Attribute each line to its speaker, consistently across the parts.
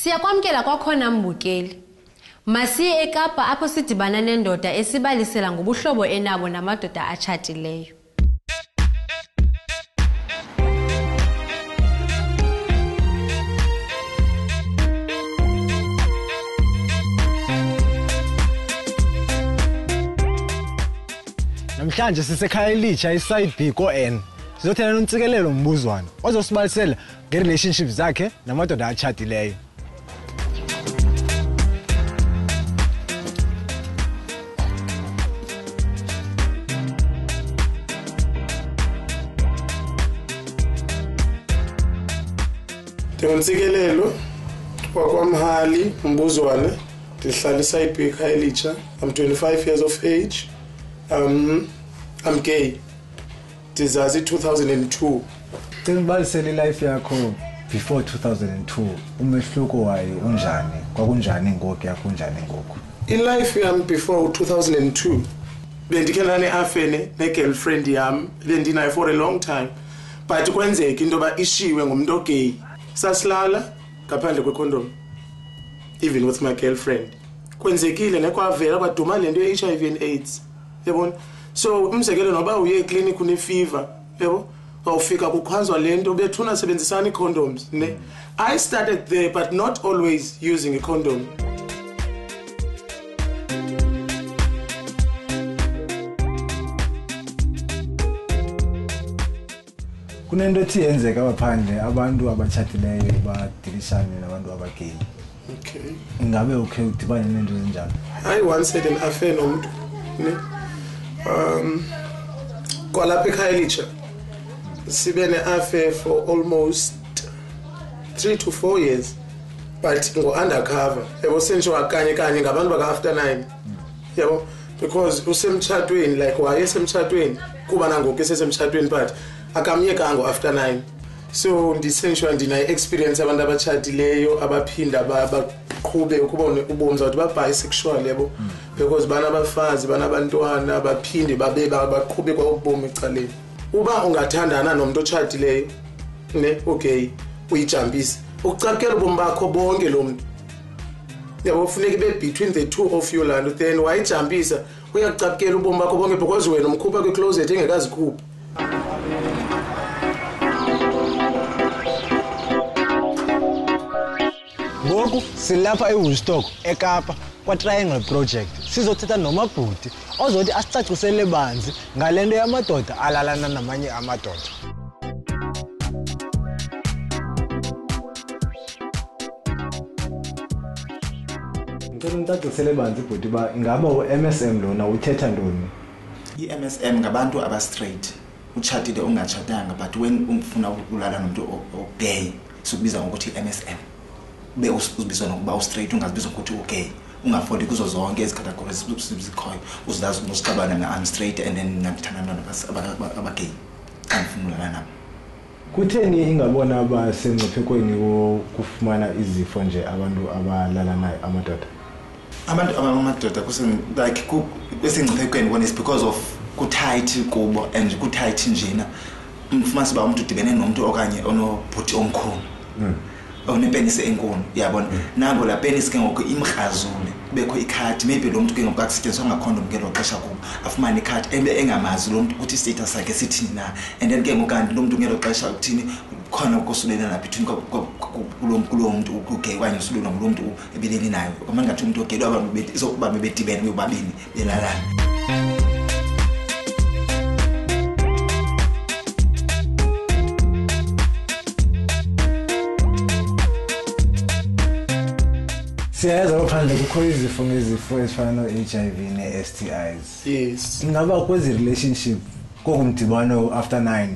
Speaker 1: Siyakwamkela kwakhona mbukeli. Masiye eKapa apho sidibana nendoda esibalisela ngobuhlobo enabo namadoda atshatileyo.
Speaker 2: Namhlanje sisekhaya elitsha iside B ko-N. Sizothela nomtsikelelo mbuzwana ozosibalisela nge-relationship zakhe namadoda atshatileyo.
Speaker 3: Ntsikelelo kwaMhali Mbuzwane, ndihlala iside B ekhaya elitsha. I'm 25 years of age. I'm gay. Dizazi 2002.
Speaker 2: Ngibalisela life yakho before 2002. Umehluko wayo unjani? Kwakunjani ngoku yakho unjani ngoku?
Speaker 3: Life yami before 2002. Bendikela neafene ne-girlfriend yami bendinayo for a long time. But kwenzeka into ba ishiwe ngumuntu ogay. Sasilala ngaphandle kwecondom. Even with my girlfriend. Kwenzekile nekwavela kwaduma lento ye-HIV and AIDS. Yabona? So umzekelo noba uye eclinic une fever, yabo? Awufika kukhwanzwa lento bethuna sebenzisana condoms, ne? I started there but not always using a condom.
Speaker 2: Kunento ethi yenzeka abaphandle abantu abatshatileyo badilishane nabantu abagay.
Speaker 3: Okay.
Speaker 2: Ngabe okay udibane nento ezinjalo?
Speaker 3: I once had an affair nomuntu, ne? Kwalapha ekhaya elitsha sibe ne-affair for almost 3 to 4 years, but ngo-undercover, yabo, senziwa kanye ngabantu baka-after 9, yabo, because usemtshatweni, like wayesemtshatweni kuba nangoku esesemtshatweni but akamyekanga ngo-after 9. So ndisenziwa ndina-experience abantu abatshatileyo abaphinda baqhube ukubona ubomi zathi ba-bisexual, yabo, because banabafazi banabantwana baphinde baqhube kwa ubomi ecaleni. Uba ungathandana nomuntu otshatileyo, ne, okay, uyijampise ukucapukela ubomi bakho bonke lo muntu, yabo, kufuneka ibe between the two of you lanto, then wayijampisa uyakucapukela ubomi bakho bonke because wena umkhupha kwi-closet engekazikhuphi.
Speaker 2: Ngoku silapha eWoodstock eKapa kwa-Triangle Project sizothetha nomabhuti ozothi asicacisele banzi ngalento yamadoda alalana namanye amadoda. Ngicela nicacisele banzi bhuti ba ingaba u-MSM lona uthetha ntoni?
Speaker 4: I-MSM ngabantu aba-straight, utshatile ungatshatanga, but when ufuna ukulala nomuntu ogay sikubiza ngokuthi i-MSM. Be uzibizwa nokuba u-straight, ungazibizwa ngokuthi ugay. Ungafoli kuzo zonke ezi categories zikhoyo, uzilazi ukusixabana na-unstraight and then ngithandana abagay angifuna ukulala nabo.
Speaker 2: Kutheni ingabona abasengciphekweni wokufumana izifo nje abantu abalala nayo amadoda?
Speaker 4: Abantu abamadoda like besengciphekweni one is because of kutight kubo and kutight njena. Mfumana siba umuntu udibene nomuntu okanye onobhuti omkhulu. Onepenisi enkulu, yabona, nango la penisi ke ngoku imhrazule bekho ikhadi, maybe lo muntu ke ngoku akusetshenziswa ngacondom ngelo xesha kuba afumana ikhadi engamazi lo muntu ukuthi status sakhe sithini na, and then ke ngoku kanti lo muntu ngelo xesha uthini khona ukusulelana between kulo muntu ugay okanye usulelana ngulo muntu ebeleni nayo, amanye ngathi umuntu ogay abantu izokuba bebedibene bebabini belalana.
Speaker 2: Siyayazi abaphandle kukho izifo ezifana no-HIV ne-STIs.
Speaker 3: Yes.
Speaker 2: Ingaba kwezi relationship kokumdibano after 9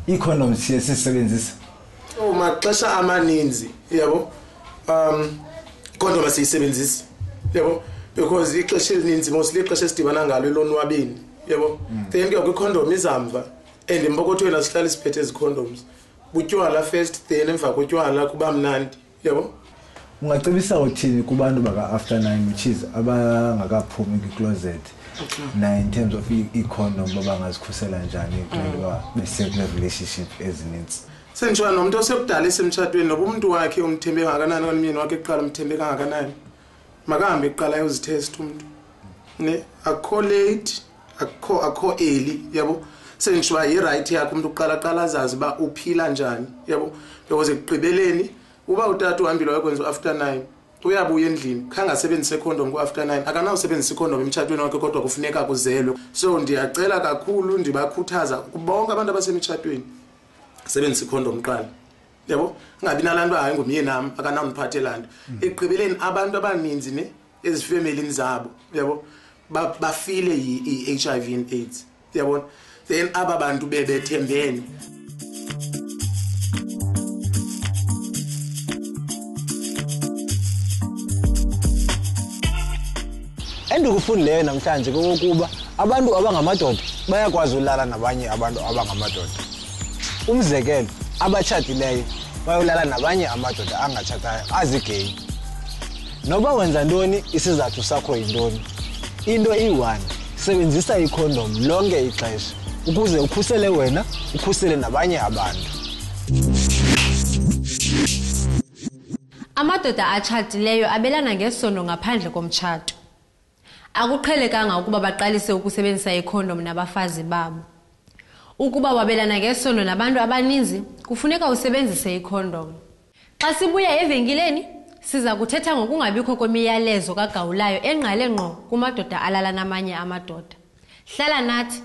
Speaker 2: i-condoms siye sisebenzisa?
Speaker 3: Maxesha amaninzi, yabo, condom asiyisebenzisi, yabo, because ixesha elininzi mostly ixesha esidibana ngalo elonwabeni, yabo. Then ke kwi-condom izamva and empokothweni asihlala siphethe ezi condoms. Butywala first, then emva kotywala kuba mnandi, yabo.
Speaker 2: Ungacebisa uthini kubantu baka after 9 which is abangakaphumi kwi-closet na in terms of i-condom babangazikhusela njani xa bese-kule relationship ezininzi.
Speaker 3: Senjwa nomuntu osekudala esemtshadweni noba umuntu wakhe umthembe kangakanani nomyeni wakhe eqala umthembe kangakanani. Makahambe eqala ayozitest umuntu. Ne akho late akho early yabo. Senjwa i-right yakhe umuntu uqala azazi ba uphila njani yabo. Because ekugqibeleni uba utata uhambile wayekwenza after 9 uyabuya endlini khanga sebenzise condom ku after 9 akanawusebenzisa condom emtshadweni wakhe kodwa kufuneka kuzelwe. So ndiyacela kakhulu ndibakhuthaza bonke abantu abasemtshadweni sebenzisa condom qala yabo ngabi nalantu hayi ngumyeni nami akanawumphathelana. Ekugqibeleni abantu abaninzi ne ezifamily zabo yabo bafile i-HIV and AIDS yabo then aba bantu bebethembene.
Speaker 2: Endikufundileyo namhlanje kokuba abantu abangamadoda bayakwazi ulala nabanye abantu abangamadoda. Umzekelo abatshatileyo bayolala nabanye amadoda angatshatayo azigay. Noba wenza ntoni isizathu sakho yintoni. Into iyi-1 sebenzisa ikhondom lonke ixesha ukuze ukhusele wena ukhusele nabanye abantu.
Speaker 1: Amadoda atshatileyo abelana ngesondo ngaphandle komtshato. Akuqhelekanga ukuba baqalise ukusebenzisa ikhondom nabafazi babo. Ukuba wabelana ngesondo nabantu abaninzi kufuneka usebenzise ikhondom. Xa sibuya evenkileni siza kuthetha ngokungabikho kwemiyalezo kaGawulayo engqale ngqo kumadoda alala namanye amadoda. Hlala nathi.